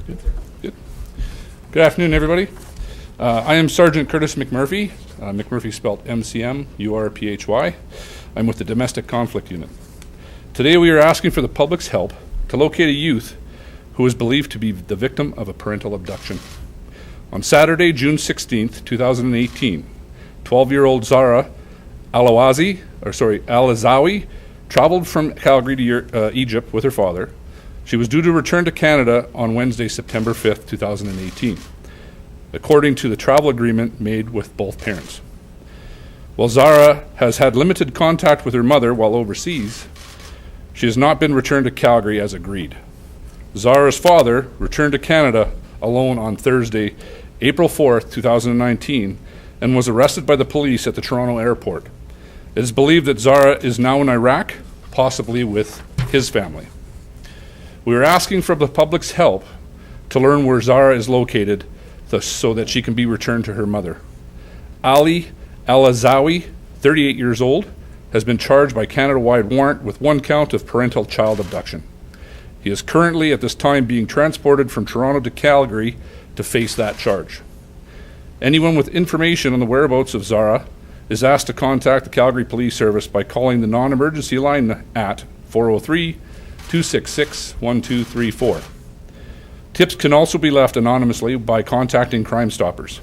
Good. Good. Good afternoon, everybody. I am Sergeant Curtis McMurphy. McMurphy spelled McMurphy. I'm with the Domestic Conflict Unit. Today we are asking for the public's help to locate a youth who is believed to be the victim of a parental abduction. On Saturday, June 16th, 2018, 12-year-old Zahraa Al AAZAWI traveled from Calgary to Egypt with her father. She was due to return to Canada on Wednesday, September 5th, 2018, according to the travel agreement made with both parents. While Zahraa has had limited contact with her mother while overseas, she has not been returned to Calgary as agreed. Zahraa's father returned to Canada alone on Thursday, April 4th, 2019, and was arrested by the police at the Toronto airport. It is believed that Zahraa is now in Iraq, possibly with his family. We are asking for the public's help to learn where Zahraa is located so that she can be returned to her mother. Ali Al AAZAWI, 38 years old, has been charged by Canada-wide warrant with 1 count of parental child abduction. He is currently at this time being transported from Toronto to Calgary to face that charge. Anyone with information on the whereabouts of Zahraa is asked to contact the Calgary Police Service by calling the non-emergency line at 403-266-1234. Tips can also be left anonymously by contacting Crime Stoppers.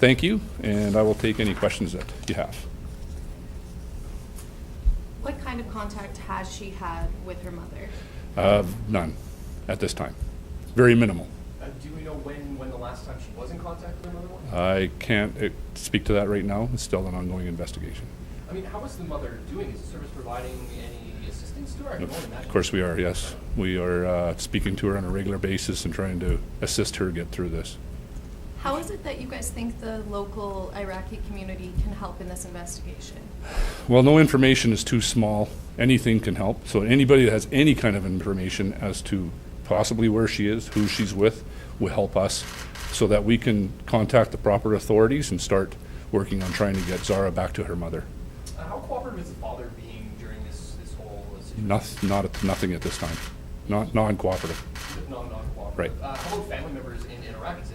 Thank you, and I will take any questions that you have. What kind of contact has she had with her mother? None at this time. Very minimal. Do we know when the last time she was in contact with her mother was? I can't speak to that right now. It's still an ongoing investigation. I mean, how is the mother doing? Is the service providing any assistance to her? Of course we are, yes. We are speaking to her on a regular basis and trying to assist her get through this. How is it that you guys think the local Iraqi community can help in this investigation? Well, no information is too small. Anything can help. So anybody that has any kind of information as to possibly where she is, who she's with, will help us so that we can contact the proper authorities and start working on trying to get Zahraa back to her mother. How cooperative is the father being during this whole situation? Nothing at this time. Non-cooperative. Non-cooperative. Right. How about family members in Iraq? Is it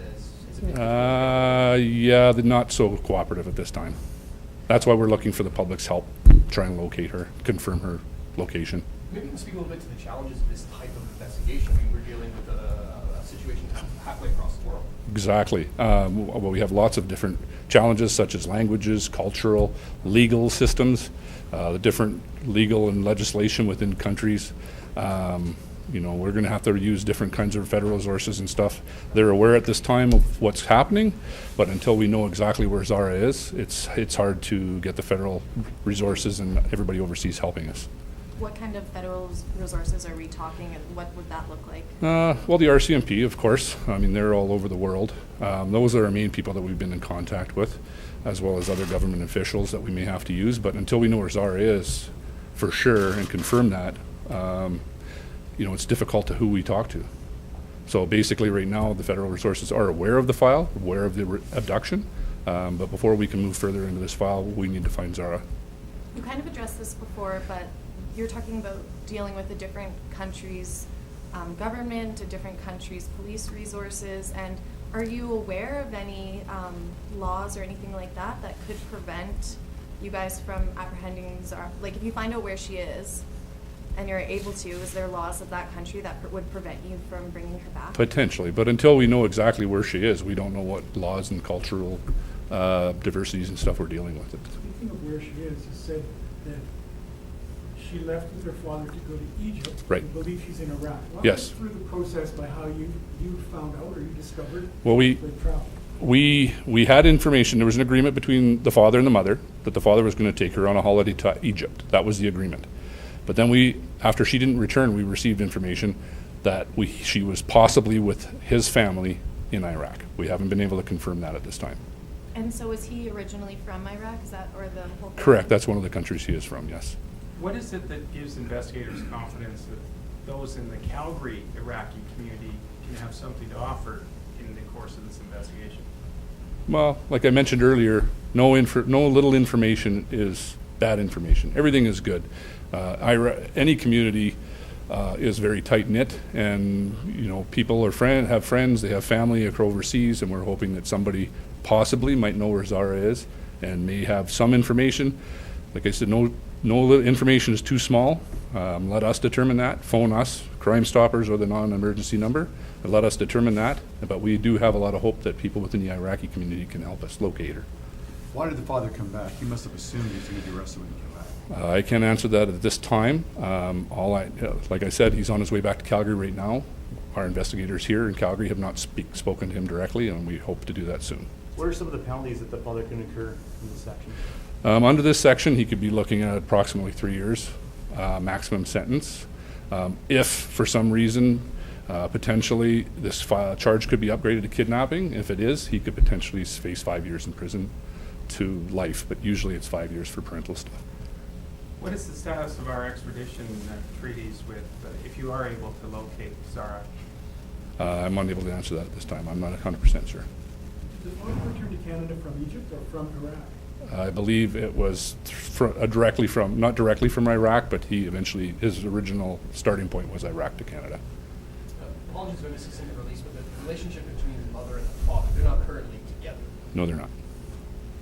yeah, they're not so cooperative at this time. That's why we're looking for the public's help, try and locate her, confirm her location. Maybe you can speak a little bit to the challenges of this type of investigation. I mean, we're dealing with a situation halfway across the world. Exactly. Well, we have lots of different challenges such as languages, cultural, legal systems, the different legal and legislation within countries. We're going to have to use different kinds of federal resources and stuff. They're aware at this time of what's happening, but until we know exactly where Zahraa is, it's hard to get the federal resources and everybody overseas helping us. What kind of federal resources are we talking, and what would that look like? Well, the RCMP, of course. I mean, they're all over the world. Those are our main people that we've been in contact with, as well as other government officials that we may have to use. But until we know where Zahraa is for sure and confirm that, it's difficult to who we talk to. So basically right now the federal resources are aware of the file, aware of the abduction, but before we can move further into this file, we need to find Zahraa. You kind of addressed this before, but you're talking about dealing with a different country's government, a different country's police resources, and are you aware of any laws or anything like that could prevent you guys from apprehending Zahraa? Like, if you find out where she is, and you're able to, is there laws of that country that would prevent you from bringing her back? Potentially, but until we know exactly where she is, we don't know what laws and cultural diversities and stuff we're dealing with. Speaking of where she is, you said that she left with her father to go to Egypt. Right. You believe she's in Iraq. Walk Yes. us through the process by how you found out or you discovered Well, the travel. we had information. There was an agreement between the father and the mother that the father was going to take her on a holiday to Egypt. That was the agreement. But then after she didn't return, we received information that she was possibly with his family in Iraq. We haven't been able to confirm that at this time. And so was he originally from Iraq? Is that, or the whole thing? Correct. That's one of the countries he is from, yes. What is it that gives investigators confidence that those in the Calgary Iraqi community can have something to offer in the course of this investigation? Well, like I mentioned earlier, no little information is bad information. Everything is good. Any community is very tight-knit, and, you know, people are have friends, they have family overseas, and we're hoping that somebody possibly might know where Zahraa is and may have some information. Like I said, no information is too small. Let us determine that. Phone us, Crime Stoppers or the non-emergency number, and let us determine that. But we do have a lot of hope that people within the Iraqi community can help us locate her. Why did the father come back? He must have assumed he was going to be arrested when he came back. I can't answer that at this time. Like I said, he's on his way back to Calgary right now. Our investigators here in Calgary have not spoken to him directly, and we hope to do that soon. What are some of the penalties that the father can incur in this section? Under this section, he could be looking at approximately 3 years maximum sentence. If for some reason, potentially, this charge could be upgraded to kidnapping. If it is, he could potentially face 5 years in prison to life, but usually it's 5 years for parental stuff. What is the status of our extradition treaties with, if you are able to locate Zahraa? I'm unable to answer that at this time. I'm not 100% sure. Did the father return to Canada from Egypt or from Iraq? I believe it was not directly from Iraq, but his original starting point was Iraq to Canada. Apologies if I missed this in the release, but the relationship between the mother and the father, they're not currently together. No, they're not.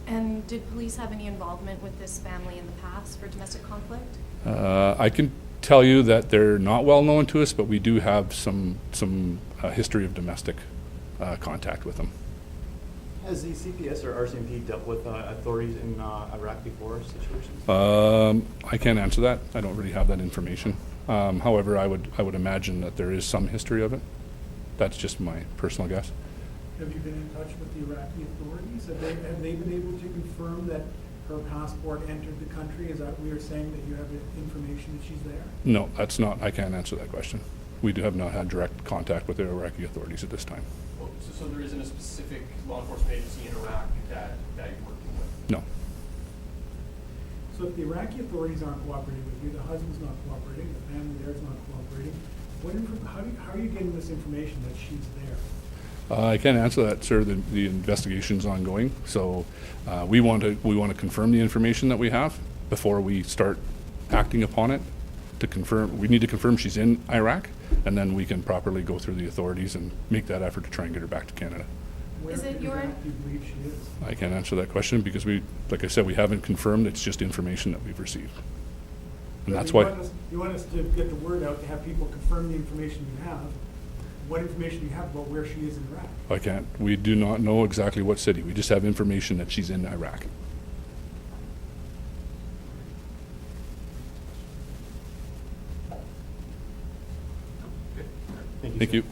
And did police have any involvement with this family in the past for domestic conflict? I can tell you that they're not well known to us, but we do have some history of domestic contact with them. Has the CPS or RCMP dealt with authorities in Iraq before situations? I can't answer that. I don't really have that information. However, I would imagine that there is some history of it. That's just my personal guess. Have you been in touch with the Iraqi authorities? Have they been able to confirm that her passport entered the country? Is that we are saying that you have information that she's there? No, that's not. I can't answer that question. We have not had direct contact with the Iraqi authorities at this time. Well, so there isn't a specific law enforcement agency in Iraq that you're working with? No. So if the Iraqi authorities aren't cooperating with you, the husband's not cooperating, the family there's not cooperating, how are you getting this information that she's there? I can't answer that, sir. The investigation's ongoing, so we want to confirm the information that we have before we start acting upon it. We need to confirm she's in Iraq, and then we can properly go through the authorities and make that effort to try and get her back to Canada. Where Is it in your- Iraq do you believe she is? I can't answer that question because like I said, we haven't confirmed. It's just information that we've received, and that's why. You want us to get the word out to have people confirm the information you have. What information do you have about where she is in Iraq? I can't. We do not know exactly what city. We just have information that she's in Iraq. Thank you. Thank sir. you.